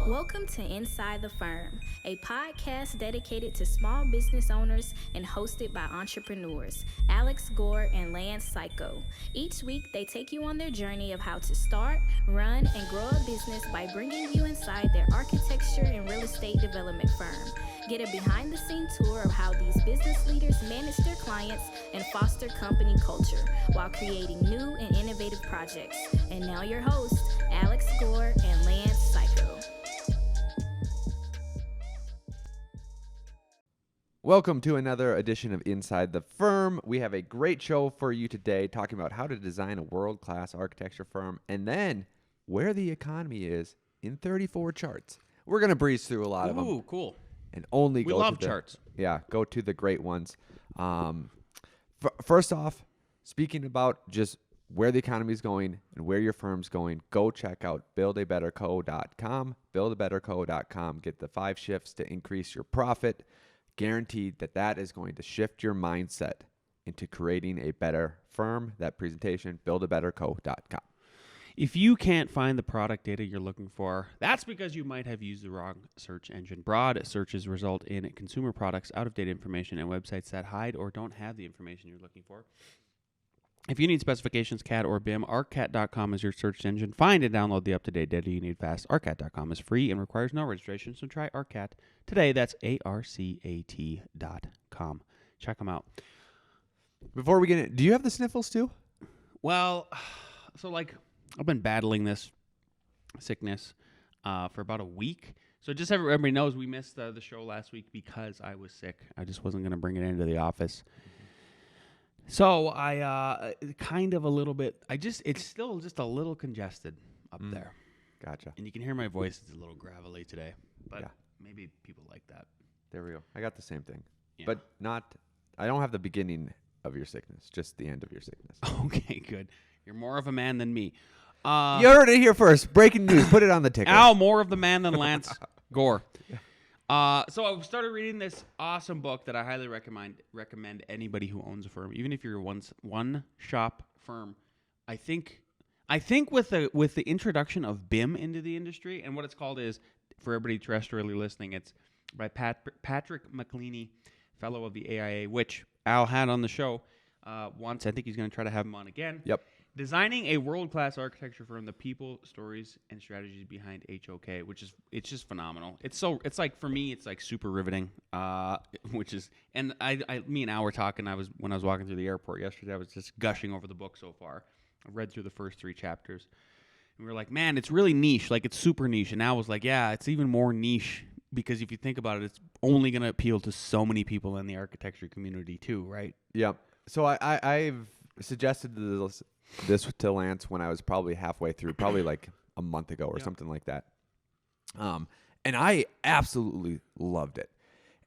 Welcome to Inside the Firm, a podcast dedicated to small business owners and hosted by entrepreneurs, Alex Gore and Lance Cayko. Each week, they take you on their journey of how to start, run, and grow a business by bringing you inside their architecture and real estate development firm. Get a behind-the-scenes tour of how these business leaders manage their clients and foster company culture while creating new and innovative projects. And now your hosts, Alex Gore and Lance Cayko. Welcome to another edition of Inside the Firm. We have a great show for you today, talking about how to design a world-class architecture firm and then where the economy is in 34 charts. We're going to breeze through a lot of them. Ooh, cool. And only We go love to the, charts. Yeah, go to the great ones. First off, speaking about just where the economy is going and where your firm's going, go check out buildabetterco.com. Buildabetterco.com. Get the 5 shifts to increase your profit. Guaranteed that is going to shift your mindset into creating a better firm. That presentation, buildabetterco.com. If you can't find the product data you're looking for, that's because you might have used the wrong search engine. Broad searches result in consumer products, out-of-date information, and websites that hide or don't have the information you're looking for. If you need specifications, CAD or BIM, arcat.com is your search engine. Find and download the up-to-date data you need fast. arcat.com is free and requires no registration, so try Arcat today. That's ARCAT.com. Check them out. Before we get in, do you have the sniffles too? Well, so I've been battling this sickness for about a week. So just everybody knows we missed the show last week because I was sick. I just wasn't going to bring it into the office. So I kind of a little bit, it's still just a little congested up there. Gotcha. And you can hear my voice is a little gravelly today, but maybe people like that. There we go. I got the same thing, Yeah. but I don't have the beginning of your sickness, just the end of your sickness. Okay, good. You're more of a man than me. You heard it here first. Breaking news. Put it on the ticker. Al, more of the man than Lance Gore. So I started reading this awesome book that I highly recommend anybody who owns a firm, even if you're one shop firm. I think with the introduction of BIM into the industry, and what it's called is, for everybody terrestrially listening, it's by Patrick McLeany, fellow of the AIA, which Al had on the show once. I think he's going to try to have him on again. Yep. Designing a world-class architecture firm, the people, stories, and strategies behind HOK, it's just phenomenal. It's like, for me, it's like super riveting. And me and Al were talking. When I was walking through the airport yesterday, I was just gushing over the book so far. I read through the first 3 chapters, and we were like, man, it's really niche. Like, it's super niche. And Al was like, yeah, it's even more niche because if you think about it, it's only going to appeal to so many people in the architecture community too, right? Yep. So I've suggested this to Lance when I was probably halfway through, probably like a month ago or something like that. And I absolutely loved it.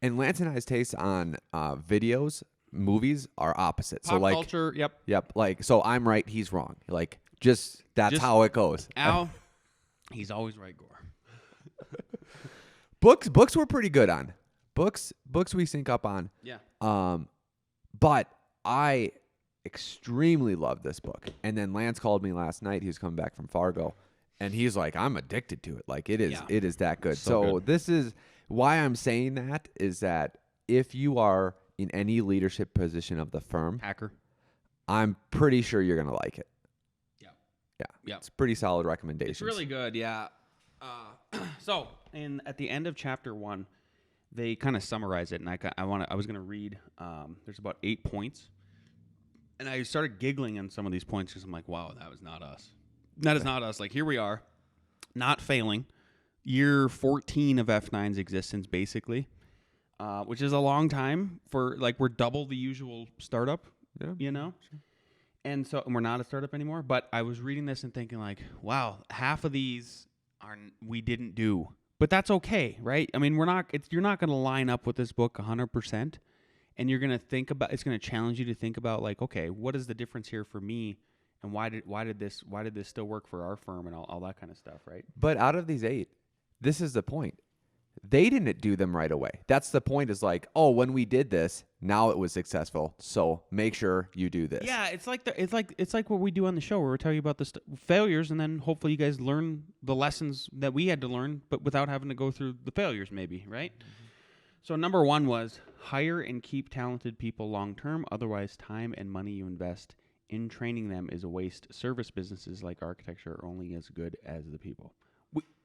And Lance and I's taste on videos, movies are opposite. Pop so culture, yep. Yep. Like, so I'm right, he's wrong. Like, that's how it goes. Al, he's always right, Gore. Books we're pretty good on. Books we sync up on. Yeah. But I extremely loved this book. And then Lance called me last night. He was coming back from Fargo, and he's like, I'm addicted to it. Like, it is that good. So good. This is why I'm saying that, is that if you are in any leadership position of the firm, Hacker. I'm pretty sure you're going to like it. Yeah. It's pretty solid recommendations. It's really good, yeah. So, at the end of chapter 1, they kind of summarize it, and I was going to read. There's about 8 points, and I started giggling on some of these points because I'm like, wow, that was not us. That is not us. Like, here we are, not failing, year 14 of F9's existence, basically, which is a long time for, like, we're double the usual startup, you know? Sure. And so we're not a startup anymore, but I was reading this and thinking, like, wow, half of these we didn't do. But that's okay, right? I mean, you're not going to line up with this book 100%, and you're going to think about, it's going to challenge you to think about, like, okay, what is the difference here for me, and why did this still work for our firm, and all that kind of stuff, right? But out of these 8, this is the point. they didn't do them right away. That's the point, is like, oh, when we did this, now it was successful. So make sure you do this. Yeah, it's like what we do on the show, where we're telling you about the failures, and then hopefully you guys learn the lessons that we had to learn, but without having to go through the failures, maybe, right? Mm-hmm. So number 1 was hire and keep talented people long term. Otherwise, time and money you invest in training them is a waste. Service businesses like architecture are only as good as the people.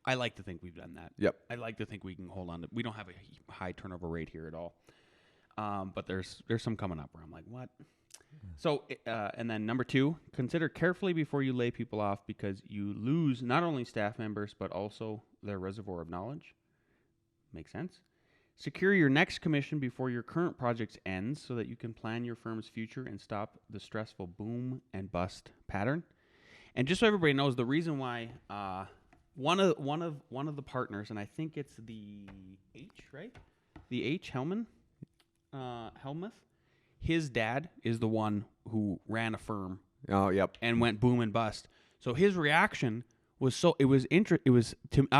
I like to think we've done that. Yep. I like to think we can hold on to. We don't have a high turnover rate here at all. But there's some coming up where I'm like, what? So, and then number 2, consider carefully before you lay people off, because you lose not only staff members, but also their reservoir of knowledge. Makes sense? Secure your next commission before your current project ends so that you can plan your firm's future and stop the stressful boom and bust pattern. And just so everybody knows, the reason why one of the partners, and I think it's the H, right? The H, Helmuth. His dad is the one who ran a firm. Oh, yep. And went boom and bust. So his reaction was I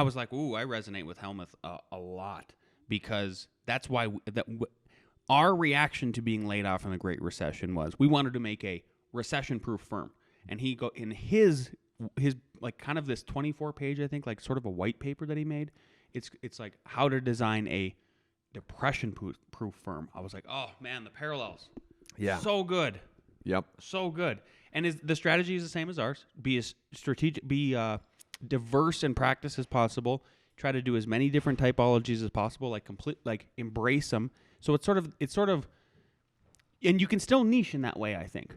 was like, ooh, I resonate with Helmuth a lot, because that's why our reaction to being laid off in the Great Recession was we wanted to make a recession-proof firm. And he go in his like kind of this 24-page, I think, like sort of a white paper that he made. It's like how to design a depression-proof firm. I was like, oh man, the parallels. Yeah. So good. Yep. So good. And the strategy is the same as ours. Be as strategic, be diverse in practice as possible. Try to do as many different typologies as possible. Like embrace them. So it's sort of, and you can still niche in that way, I think.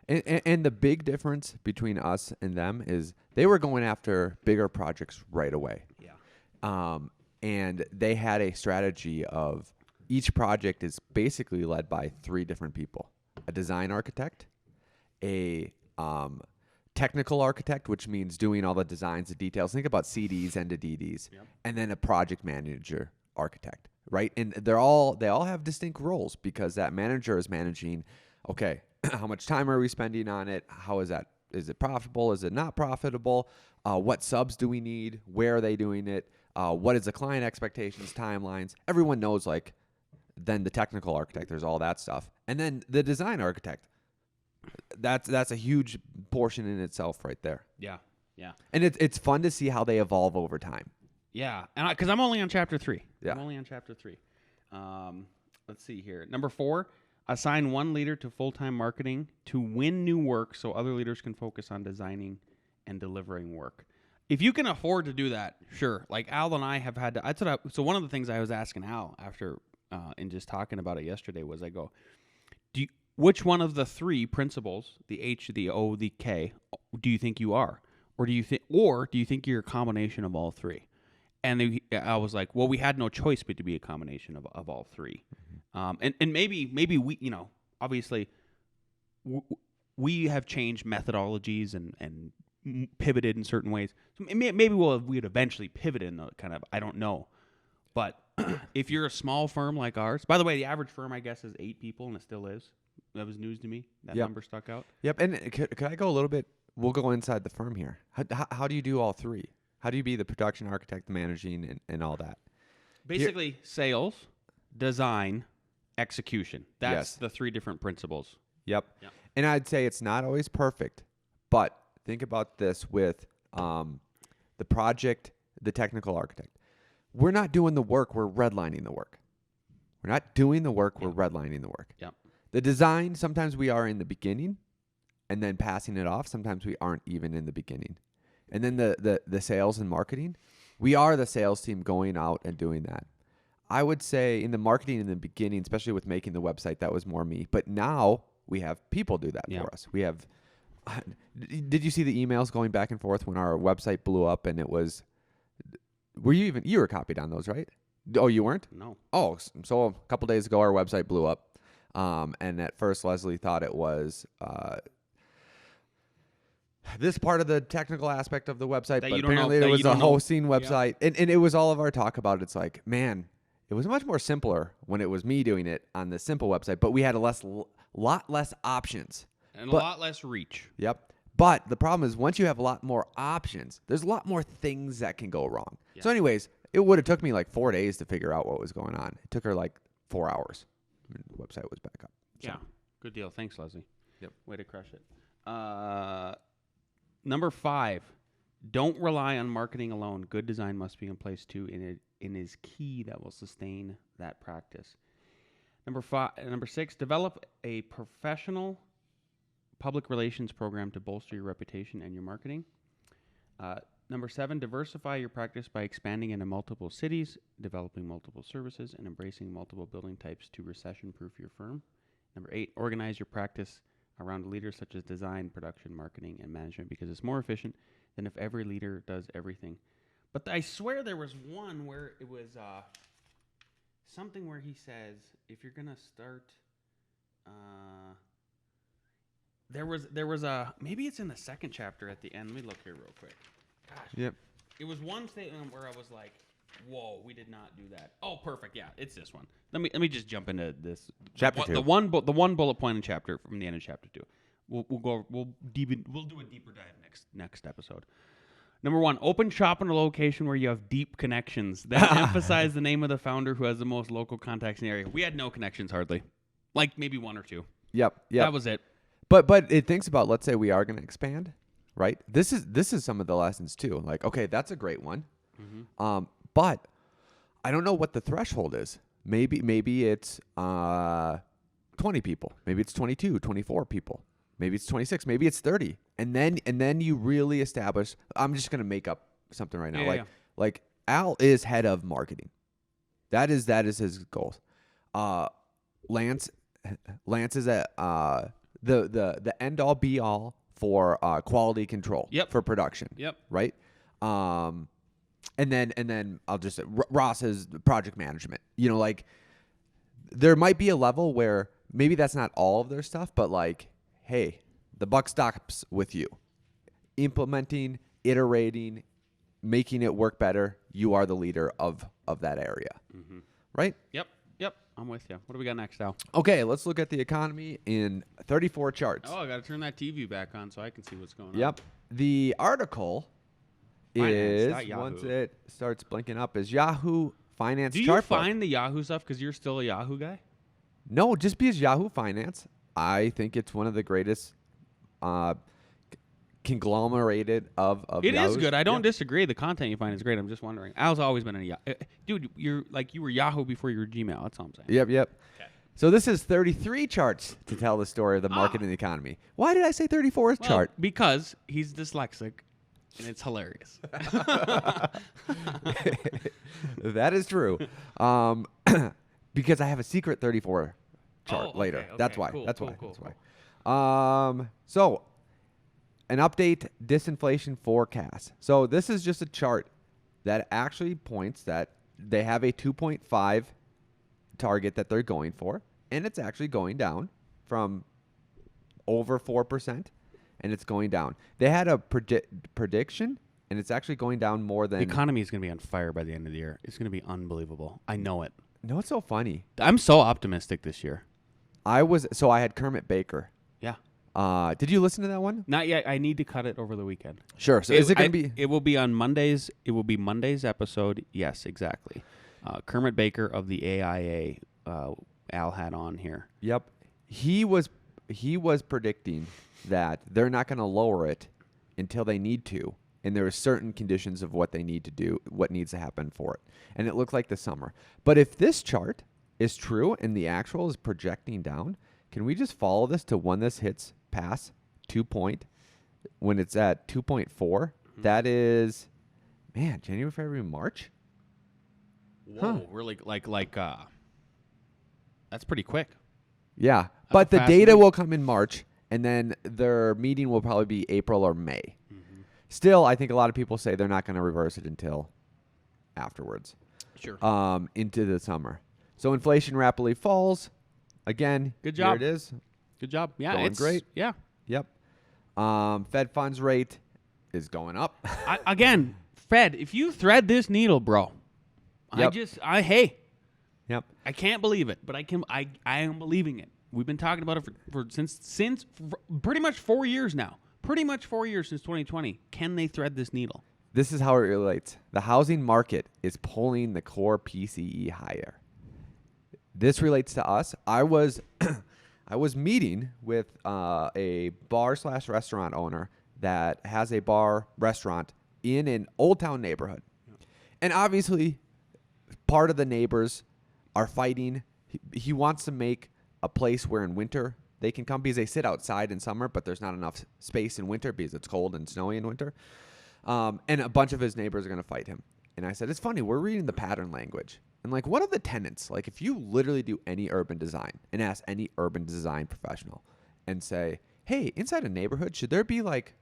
And the big difference between us and them is they were going after bigger projects right away. Yeah. And they had a strategy of each project is basically led by 3 different people: a design architect, a technical architect, which means doing all the designs, the details. Think about CDs and DDs, yep. And then a project manager architect, right? And they all have distinct roles, because that manager is managing, okay, how much time are we spending on it? How is that? Is it profitable? Is it not profitable? What subs do we need? Where are they doing it? What is the client expectations, timelines? Everyone knows, like, then the technical architect, there's all that stuff. And then the design architect, that's a huge portion in itself right there. Yeah, yeah. And it's fun to see how they evolve over time. Yeah, and because I'm only on chapter 3. Yeah. I'm only on chapter 3. Let's see here. Number 4, assign 1 leader to full-time marketing to win new work so other leaders can focus on designing and delivering work. If you can afford to do that, sure. Like Al and I have had to. So one of the things I was asking Al after and just talking about it yesterday was, I go, which one of the 3 principles, the H, the O, the K, do you think you are, or do you think you're a combination of all 3? And I was like, well, we had no choice but to be a combination of all 3. And maybe we, obviously we have changed methodologies and pivoted in certain ways. So maybe we'd eventually pivot in the kind of, I don't know. But if you're a small firm like ours, by the way, the average firm, I guess, is 8 people, and it still is. That was news to me. That number stuck out. Yep. And could I go a little bit? We'll go inside the firm here. How do you do all 3? How do you be the production architect, the managing, and all that? Basically, sales, design, execution. That's the 3 different principles. Yep. And I'd say it's not always perfect, but think about this with the project, the technical architect. We're not doing the work, we're redlining the work. We're not doing the work, we're redlining the work. Yep. The design, sometimes we are in the beginning and then passing it off. Sometimes we aren't even in the beginning. And then the sales and marketing, we are the sales team going out and doing that. I would say in the marketing in the beginning, especially with making the website, that was more me. But now we have people do that for us. We have. Did you see the emails going back and forth when our website blew up and it was? You were copied on those, right? Oh, you weren't? No. Oh, so a couple days ago our website blew up, and at first Leslie thought it was this part of the technical aspect of the website, but apparently it was a hosting website, and it was all of our talk about. It's like, man, it was much more simpler when it was me doing it on the simple website, but we had a lot less options. And a lot less reach. Yep. But the problem is once you have a lot more options, there's a lot more things that can go wrong. Yeah. So anyways, It would have took me like 4 days to figure out what was going on. It took her like 4 hours. And the website was back up. So. Yeah. Good deal. Thanks, Leslie. Yep. Way to crush it. Number 5, don't rely on marketing alone. Good design must be in place too, and is key that will sustain that practice. Number 6, develop a professional public relations program to bolster your reputation and your marketing. Number 7, diversify your practice by expanding into multiple cities, developing multiple services, and embracing multiple building types to recession-proof your firm. Number 8, organize your practice around leaders such as design, production, marketing, and management because it's more efficient than if every leader does everything. But I swear there was one where it was something where he says, if you're going to start... There was a... Maybe it's in the second chapter at the end. Let me look here real quick. Gosh. Yep. It was one statement where I was like, whoa, we did not do that. Oh, perfect. Yeah, it's this one. Let me just jump into this. Chapter 2. The one bullet point in chapter from the end of chapter 2. We'll do a deeper dive next episode. Number 1, open shop in a location where you have deep connections. Then emphasize the name of the founder who has the most local contacts in the area. We had no connections hardly. Like maybe 1 or 2. Yep. That was it. But it thinks about, let's say we are going to expand, right? This is some of the lessons too. Like, okay, that's a great one. Mm-hmm. But I don't know what the threshold is. Maybe it's 20 people. Maybe it's 22, 24 people. Maybe it's 26. Maybe it's 30. And then you really establish. I'm just gonna make up something right now. Like Al is head of marketing. That is his goals. Lance is at the end all be all for quality control. Yep. For production. Yep. Right. And then I'll just say Ross is project management. You know, like there might be a level where maybe that's not all of their stuff, but like, hey, the buck stops with you. Implementing, iterating, making it work better. You are the leader of that area. Mm-hmm. Right? Yep. I'm with you. What do we got next, Al? Okay, let's look at the economy in 34 charts. Oh, I got to turn that TV back on so I can see what's going on. Yep. The article is, Yahoo. once it starts blinking up, is Yahoo Finance Do you chart find the Yahoo stuff because you're still a Yahoo guy? No, just because Yahoo Finance, I think it's one of the greatest conglomerated of It Yahoos. is good. I don't disagree. The content you find is great. I'm just wondering. Al's always been a Yahoo. Dude, you were Yahoo before you were Gmail. That's all I'm saying. Yep. Okay. So this is 33 charts to tell the story of the market and the economy. Why did I say 34th chart? Because he's dyslexic, and it's hilarious. That is true. Because I have a secret 34 chart later. Okay, That's why. cool, That's cool, why. So an update disinflation forecast. So this is just a chart that actually points that they have a 2.5 target that they're going for, and it's actually going down from over 4%, and it's going down. They had a prediction, and it's actually going down more than... The economy is going to be on fire by the end of the year. It's going to be unbelievable. I know it. No, it's so funny. I'm so optimistic this year. I had Kermit Baker. Yeah. Did you listen to that one? Not yet. I need to cut it over the weekend. Sure. So is it going to be... It will be on Mondays. It will be Monday's episode. Yes, exactly. Kermit Baker of the AIA, Al had on here. Yep. He was predicting that they're not going to lower it until they need to, and there are certain conditions of what they need to do, what needs to happen for it. And it looked like the summer. But if this chart is true and the actual is projecting down, can we just follow this to when this hits past 2 point, when it's at 2.4? Mm-hmm. That is, man, January, February, March? Whoa, really? That's pretty quick. Yeah, but the data will come in March, and then their meeting will probably be April or May. Mm-hmm. Still, I think a lot of people say they're not going to reverse it until afterwards. Sure. Into the summer. So inflation rapidly falls. Again, good job. Here it is. Good job. Yeah, going great. Yeah. Yep. Fed funds rate is going up. Again, Fed, if you thread this needle, bro, yep. Hey. Yep. I can't believe it, but I am believing it. We've been talking about it for since pretty much 4 years now. Pretty much 4 years since 2020. Can they thread this needle? This is how it relates. The housing market is pulling the core PCE higher. This relates to us. I was meeting with a bar/restaurant owner that has a bar restaurant in an Old Town neighborhood. And obviously, part of the neighbors are fighting. He wants to make a place where in winter they can come because they sit outside in summer, but there's not enough space in winter because it's cold and snowy in winter. And a bunch of his neighbors are going to fight him. And I said, it's funny, we're reading the pattern language. And like, what are the tenets? Like, if you literally do any urban design and ask any urban design professional and say, hey, inside a neighborhood, should there be like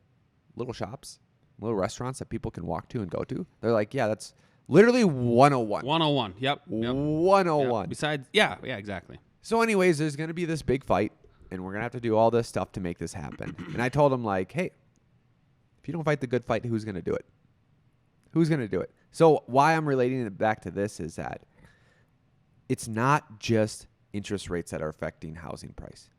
little shops, little restaurants that people can walk to and go to? They're like, yeah, that's literally 101. 101. Yep. 101. Yep. Besides, yeah, exactly. So anyways, there's going to be this big fight, and we're going to have to do all this stuff to make this happen. And I told him, like, hey, if you don't fight the good fight, who's going to do it? Who's going to do it? So why I'm relating it back to this is that it's not just interest rates that are affecting housing price.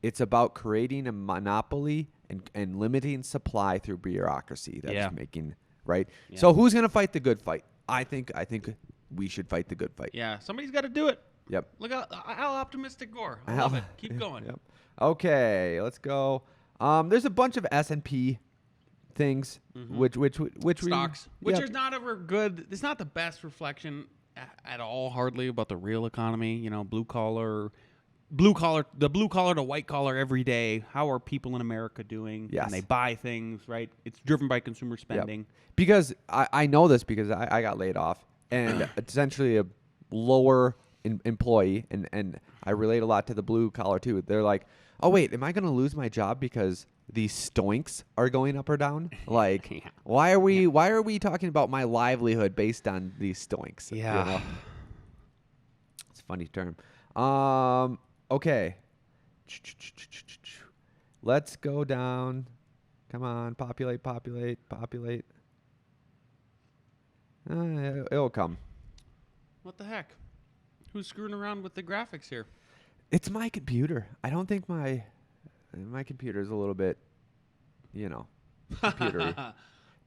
It's about creating a monopoly and limiting supply through bureaucracy that's making, right? Yeah. So who's going to fight the good fight? I think we should fight the good fight. Yeah, somebody's got to do it. Yep. Look how optimistic Gore. I love it. Keep going. Yep. Okay, let's go. There's a bunch of S&P things, which stocks, which is not ever good. It's not the best reflection at all, hardly, about the real economy. You know, the blue collar to white collar every day. How are people in America doing? Yes. And they buy things, right? It's driven by consumer spending. Yep. Because I know this because I got laid off and essentially a lower employee, and I relate a lot to the blue collar too. They're like, oh wait, am I going to lose my job because these stoinks are going up or down? Like, why are we talking about my livelihood based on these stoinks? Yeah, you know? It's a funny term. Okay, let's go down. Come on, populate. It'll come. What the heck? Who's screwing around with the graphics here? It's my computer. I don't think my computer is a little bit, computery.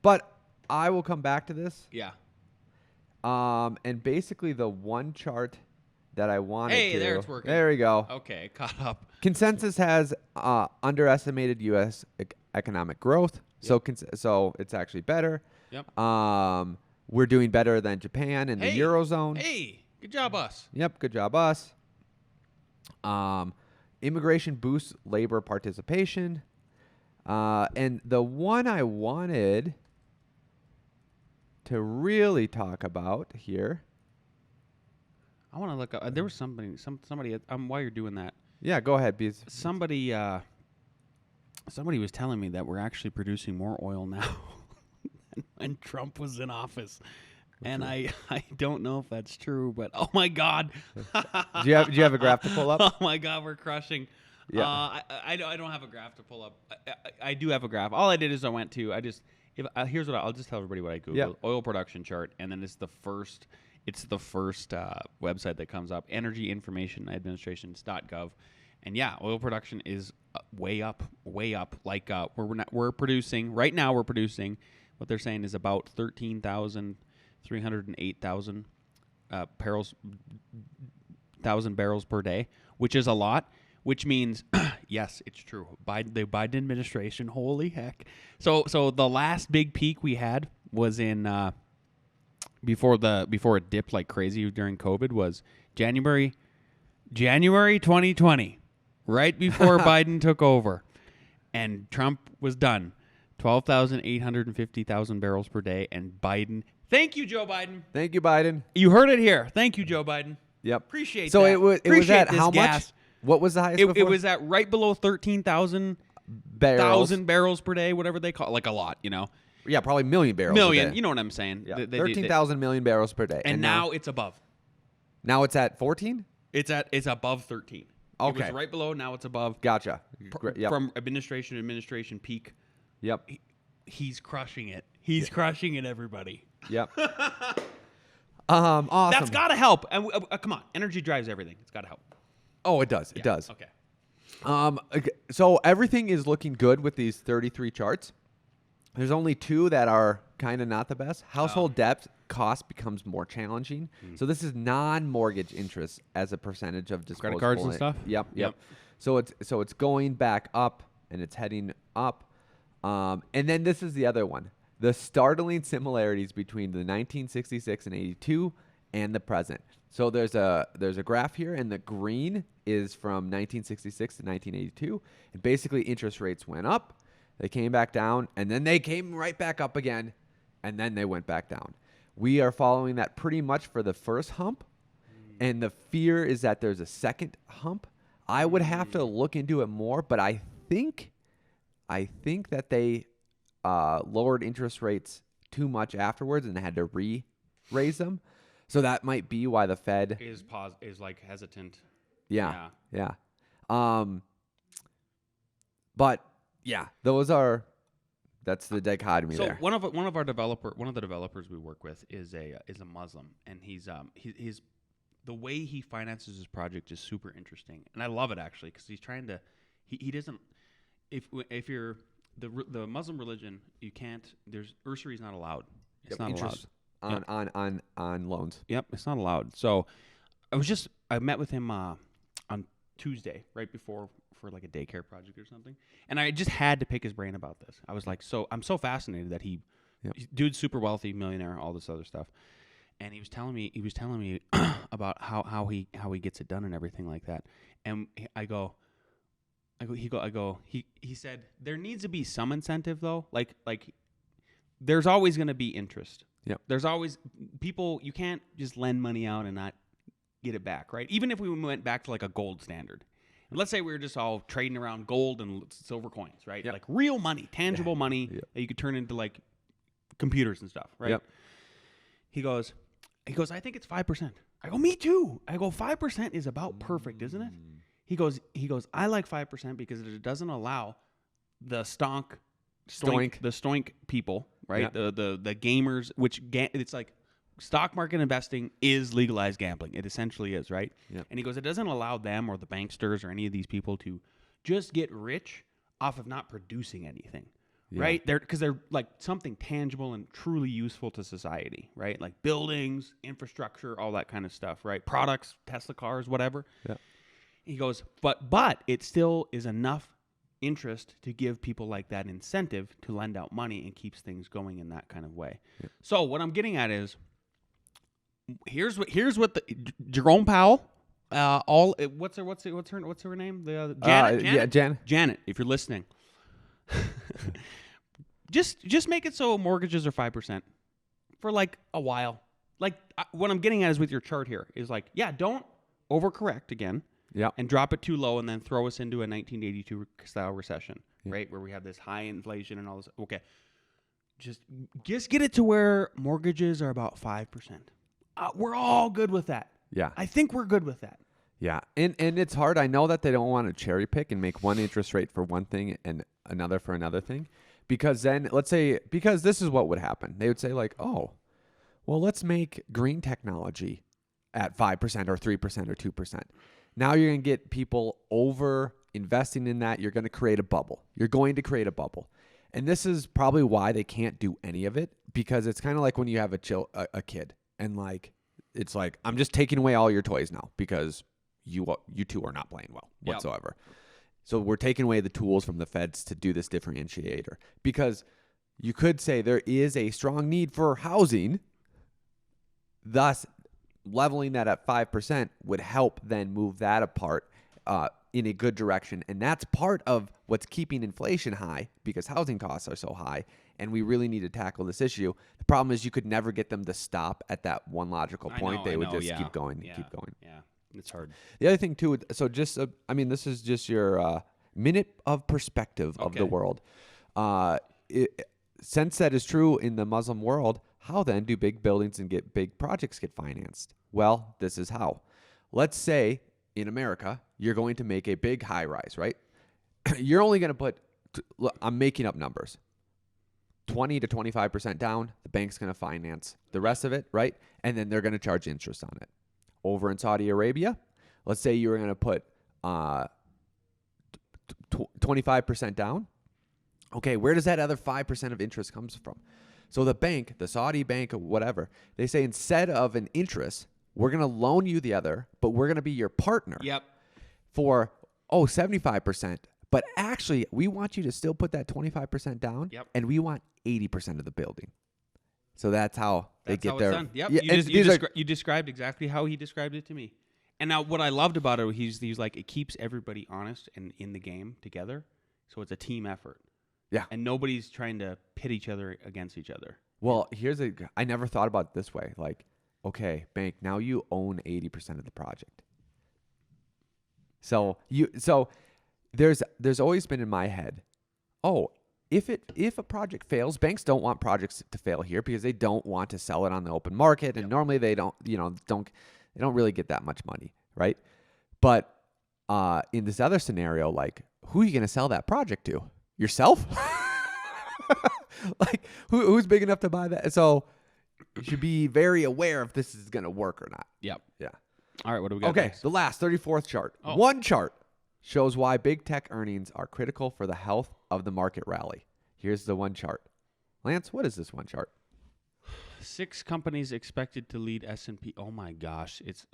But I will come back to this. Yeah. And basically the one chart that I wanted to. Hey, there it's working. There we go. Okay, caught up. Consensus has underestimated U.S. economic growth. Yep. So it's actually better. Yep. We're doing better than Japan and the Eurozone. Hey, good job us. Yep, good job us. Immigration boosts labor participation. And the one I wanted to really talk about here. I want to look up. There was somebody. While you're doing that. Yeah, go ahead, Bees. Somebody was telling me that we're actually producing more oil now than when Trump was in office. And I don't know if that's true, but oh my God. Do you have a graph to pull up? Oh my God, we're crushing. Yeah. I don't have a graph to pull up. I do have a graph. All I did is here's what I'll just tell everybody what I Googled. Yeah. Oil production chart, and then it's the first website that comes up, energyinformationadministration.gov. And yeah, oil production is way up. Like we're producing right now. We're producing what they're saying is about 13,308,000 barrels per day, which is a lot. Which means, yes, it's true. The Biden administration, holy heck! So the last big peak we had was in before it dipped like crazy during COVID was January 2020, right before Biden took over, and Trump was done. 12,850,000 barrels per day, and Biden. Thank you, Joe Biden. Thank you, Biden. You heard it here. Thank you, Joe Biden. Yep. Appreciate so that. it was at how gas. much? What was the highest before? It was at right below 13,000 barrels per day, whatever they call it. Like a lot, you know. Yeah, probably million barrels a day. You know what I'm saying. Yeah. 13,000 million barrels per day. And now it's above. Now it's at 14? It's above 13. Okay. It was right below, now it's above. Gotcha. Yep. From administration to administration peak. Yep. He's crushing it. He's crushing it, everybody. Yep. Awesome. That's got to help. And come on, energy drives everything. It's got to help. Oh, it does. It does. Okay. So everything is looking good with these 33 charts. There's only two that are kind of not the best. Household debt cost becomes more challenging. So this is non-mortgage interest as a percentage of disposable. Credit cards and stuff? Yep. So it's going back up and it's heading up. And then this is the other one. The startling similarities between the 1966 and 82 and the present. So there's a graph here, and the green is from 1966 to 1982. And basically interest rates went up. They came back down, and then they came right back up again, and then they went back down. We are following that pretty much for the first hump, and the fear is that there's a second hump. I would have to look into it more, but I think that they lowered interest rates too much afterwards and had to raise them. So that might be why the Fed is like hesitant. Yeah. But yeah, that's the dichotomy there. So one of the developers we work with is a Muslim, and he's the way he finances his project is super interesting, and I love it actually because he's trying to he doesn't if you're the Muslim religion, you can't, there's usury is not allowed. It's not interest allowed on loans. Yep, it's not allowed. So I met with him on Tuesday right before for like a daycare project or something, and I just had to pick his brain about this. I was like, I'm so fascinated that he's dude's super wealthy, millionaire, all this other stuff, and he was telling me about how he gets it done and everything like that. And he said there needs to be some incentive though, like there's always going to be interest. Yep. There's always people, you can't just lend money out and not get it back, right? Even if we went back to like a gold standard. Let's say we were just all trading around gold and silver coins, right? Yep. Like real money, tangible money that you could turn into like computers and stuff, right? Yep. He goes, I think it's 5%. I go, me too. I go, 5% is about perfect, isn't it? He goes, I like 5% because it doesn't allow the stoink people, right? Yeah. The gamers, it's like stock market investing is legalized gambling. It essentially is, right? Yeah. And he goes, it doesn't allow them or the banksters or any of these people to just get rich off of not producing anything, right? Because they're like something tangible and truly useful to society, right? Like buildings, infrastructure, all that kind of stuff, right? Products, Tesla cars, whatever. Yeah. He goes, but it still is enough interest to give people like that incentive to lend out money and keeps things going in that kind of way. Yeah. So what I'm getting at is, here's what the Jerome Powell, what's her name? Janet. Janet, if you're listening, just make it so mortgages are 5% for like a while. Like what I'm getting at is with your chart here is like, don't overcorrect again. Yeah. And drop it too low and then throw us into a 1982 style recession, right? Where we have this high inflation and all this. Okay. Just get it to where mortgages are about 5%. We're all good with that. Yeah. I think we're good with that. Yeah. And it's hard. I know that they don't want to cherry pick and make one interest rate for one thing and another for another thing. Because then because this is what would happen. They would say like, oh, well, let's make green technology at 5% or 3% or 2%. Now you're going to get people over investing in that. You're going to create a bubble. And this is probably why they can't do any of it, because it's kind of like when you have a kid and like, it's like, I'm just taking away all your toys now because you two are not playing well whatsoever. Yep. So we're taking away the tools from the feds to do this differentiator, because you could say there is a strong need for housing, thus leveling that at 5% would help then move that apart in a good direction. And that's part of what's keeping inflation high, because housing costs are so high, and we really need to tackle this issue. The problem is you could never get them to stop at that one logical point. They would just keep going and keep going. Yeah, it's hard. The other thing too, so just, this is just your minute of perspective of the world. Since that is true in the Muslim world, how then do big buildings and big projects get financed? Well, this is how. Let's say in America, you're going to make a big high rise, right? You're only going to put, I'm making up numbers, 20 to 25% down. The bank's going to finance the rest of it, right? And then they're going to charge interest on it. Over in Saudi Arabia, let's say you were going to put 25% down Okay, where does that other 5% of interest comes from? So the bank, the Saudi bank or whatever, they say instead of an interest, we're going to loan you the other, but we're going to be your partner Yep. for, 75%. But actually, we want you to still put that 25% down, Yep. and we want 80% of the building. So that's how they That's get how their. it's done. Yep. Yeah, and You described exactly how he described it to me. And now what I loved about it, he's like, it keeps everybody honest and in the game together. So it's a team effort. Yeah. And nobody's trying to pit each other against each other. Well, I never thought about it this way. Like, okay, bank, now you own 80% of the project. So there's always been in my head, if a project fails, banks don't want projects to fail here because they don't want to sell it on the open market, and normally they don't really get that much money, right? But in this other scenario, like, who are you going to sell that project to? Yourself? Like, who's big enough to buy that? So you should be very aware if this is going to work or not. Yep. Yeah. All right, what do we got Okay, next? the last 34th chart. Oh. One chart shows why big tech earnings are critical for the health of the market rally. Here's the one chart. Lance, what is this one chart? 6 companies expected to lead S&P. Oh my gosh, it's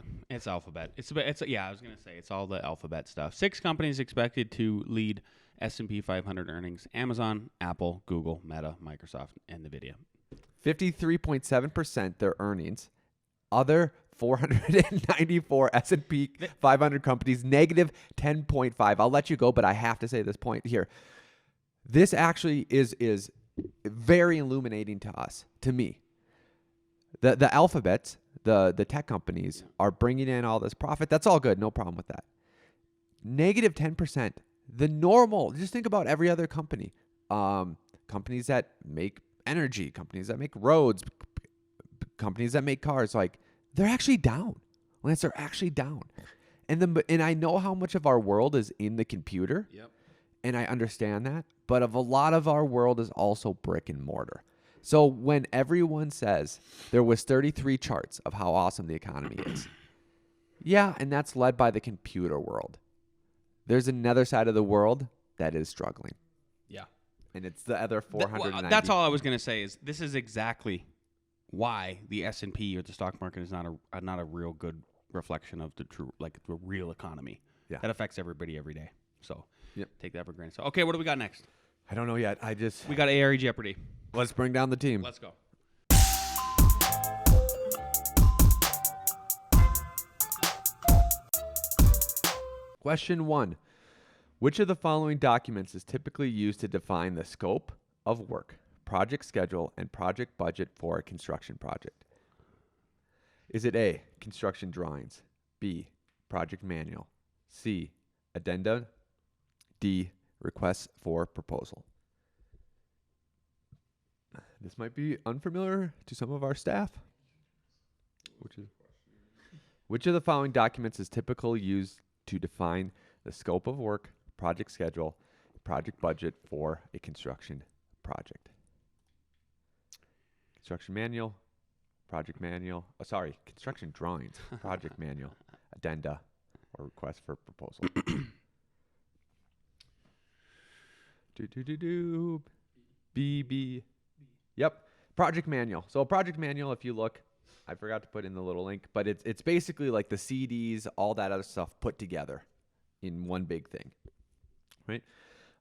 alphabet. I was gonna say it's all the alphabet stuff. 6 companies expected to lead S&P 500 earnings: Amazon, Apple, Google, Meta, Microsoft, and Nvidia. 53.7% their earnings. Other 494 S&P 500 companies, negative 10.5. I'll let you go, but I have to say this point here. This actually is very illuminating to me. The alphabets, the tech companies are bringing in all this profit. That's all good. No problem with that. Negative 10%. The normal, just think about every other company. Companies that make energy, companies that make roads, companies that make cars, like, they're actually down. Lance, they're actually down. And I know how much of our world is in the computer. Yep. And I understand that. But a lot of our world is also brick and mortar. So when everyone says there was 33 charts of how awesome the economy is, yeah, and that's led by the computer world. There's another side of the world that is struggling. Yeah. And it's the other 490. That's all I was going to say is this is exactly why the S&P or the stock market is not a real good reflection of the real economy. Yeah. That affects everybody every day. So Yep. take that for granted. So, okay, what do we got next? I don't know yet. We got A.R.E. Jeopardy. Let's bring down the team. Let's go. Question 1. Which of the following documents is typically used to define the scope of work, project schedule, and project budget for a construction project? Is it A, construction drawings, B, project manual, C, addenda, D, requests for proposal? This might be unfamiliar to some of our staff. Which of the following documents is typically used to define the scope of work, project schedule, project budget for a construction project? Construction manual, project manual. Construction drawings, project manual, addenda, or request for proposal. B. Yep, project manual. So a project manual, if you look, I forgot to put in the little link, but it's basically like the CDs, all that other stuff put together in one big thing, right?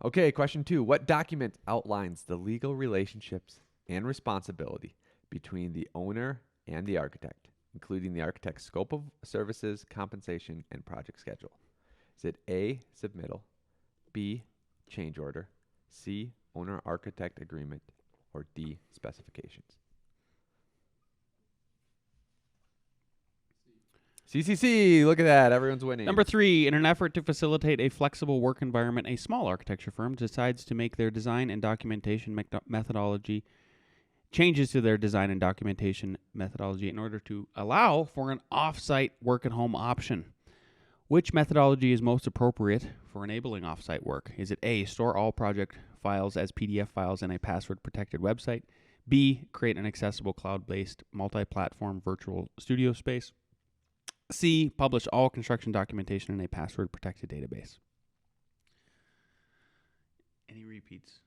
Okay, question 2. What document outlines the legal relationships and responsibility between the owner and the architect, including the architect's scope of services, compensation, and project schedule? Is it A, submittal, B, change order, C, owner-architect agreement, or D, specifications? CCC, look at that. Everyone's winning. Number 3, in an effort to facilitate a flexible work environment, a small architecture firm decides to make their design and documentation methodology changes to their design and documentation methodology in order to allow for an off-site work-at-home option. Which methodology is most appropriate for enabling off-site work? Is it A, store all project files as PDF files in a password-protected website, B, create an accessible cloud-based multi-platform virtual studio space, C, publish all construction documentation in a password-protected database? Any repeats?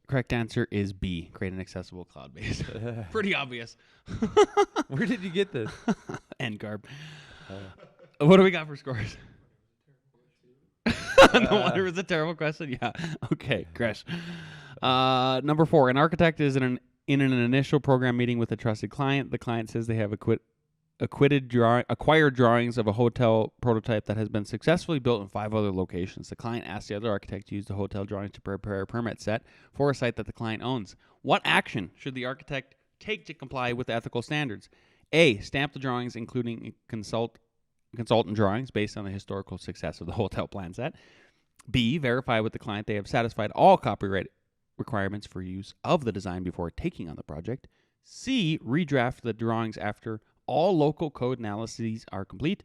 Correct answer is B. Create an accessible cloud base. Pretty obvious. Where did you get this? NCARB. What do we got for scores? No wonder it was a terrible question. Yeah. Okay, Gresh. Number 4. An architect is in an initial program meeting with a trusted client. The client says they have acquired drawings of a hotel prototype that has been successfully built in 5 other locations. The client asks the other architect to use the hotel drawings to prepare a permit set for a site that the client owns. What action should the architect take to comply with ethical standards? A. Stamp the drawings, including consultant drawings based on the historical success of the hotel plan set. B. Verify with the client they have satisfied all copyright requirements for use of the design before taking on the project. C. Redraft the drawings after all local code analyses are complete.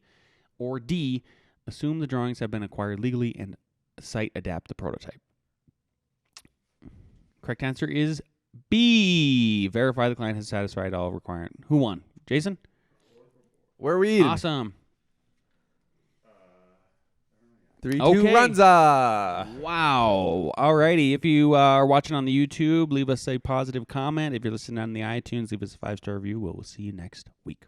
Or D. Assume the drawings have been acquired legally and site adapt the prototype. Correct answer is B. Verify the client has satisfied all requirements. Who won? Jason? Where are we eating? Awesome. 3-2 Okay. Runza. Wow. Alrighty. If you are watching on the YouTube, leave us a positive comment. If you're listening on the iTunes, leave us a 5-star review. We'll see you next week.